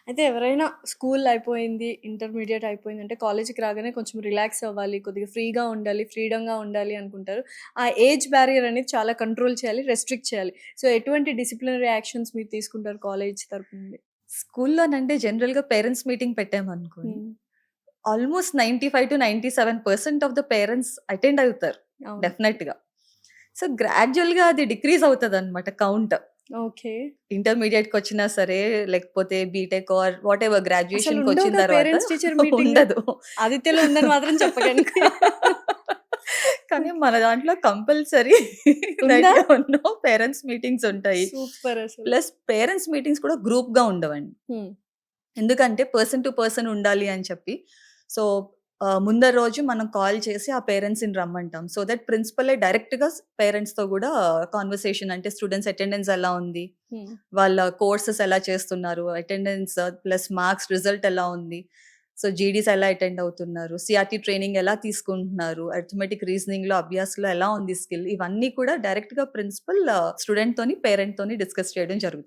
అయితే ఎవరైనా స్కూల్ అయిపోయింది, ఇంటర్మీడియేట్ అయిపోయిందంటే కాలేజ్‌కి రాగానే కొంచెం రిలాక్స్ అవ్వాలి, కొద్దిగా ఫ్రీగా ఉండాలి, ఫ్రీడమ్‌గా ఉండాలి అనుకుంటారు. ఆ ఏజ్ బ్యారియర్ అనేది చాలా కంట్రోల్ చేయాలి, రెస్ట్రిక్ట్ చేయాలి. సో, ఎటువంటి డిసిప్లినరీ యాక్షన్స్ మీరు తీసుకుంటారు కాలేజ్ తరపు నుండి? స్కూల్లోనంటే జనరల్‌గా పేరెంట్స్ మీటింగ్ పెట్టామనుకోండి. హ్మ్. Almost 95-97% of the parents attend అవుతారు అవును. డెఫినెట్‌గా. సో, గ్రాడ్యుయల్‌గా అది డిక్రీజ్ అవుతదనమాట కౌంట్. ఓకే. ఇంటర్మీడియేట్‌కొచ్చినా సరే, లేకపోతే బీటెక్ ఆర్ వాటెవర్ గ్రాడ్యుయేషన్‌కొచ్చిన అసలుండవుగా తర్వాత పేరెంట్స్ టీచర్ మీటింగ్‌లు? ఉండదు. ఆదిత్యలో ఉందని మాత్రం చెప్పకండి. కానీ మన దాంట్లో కంపల్సరీ ఉందా? దట్ నో పేరెంట్స్ మీటింగ్స్ ఉంటాయి. సూపర్ అసలు. ప్లస్ పేరెంట్స్ మీటింగ్స్ కూడా గ్రూప్‌గా ఉండవండి. హ్మ్. ఎందుకంటే పర్సన్ టు పర్సన్ ఉండాలి అని చెప్పి. సో, ముందర రోజు మనం కాల్ చేసి ఆ పేరెంట్స్‌ని రమ్మంటాం. సో దట్ ప్రిన్సిపలే డైరెక్ట్‌గా పేరెంట్స్‌తో గూడా కాన్వర్సేషన్ అంటే స్టూడెంట్స్ అటెండెన్స్ ఎలా ఉంది? హ్మ్. వాళ్ళ కోర్సెస్ ఎలా చేస్తున్నారు? అటెండెన్స్ ప్లస్ మార్క్స్ రిజల్ట్ ఎలా ఉంది? సో, జీడీస్ ఎలా అటెండ్ అవుతున్నారు? సీఆర్‌టీ ట్రైనింగ్ ఎలా తీసుకుంటున్నారు? అరిథమెటిక్, రీజనింగ్‌లో, అభ్యాస్‌లో ఎలా ఉంది స్కిల్? ఇవన్నీ కూడా డైరెక్ట్‌గా ప్రిన్సిపల్ స్టూడెంట్‌తోని, పేరెంట్‌తోని డిస్కస్ చేయడం జరుగుతుంది.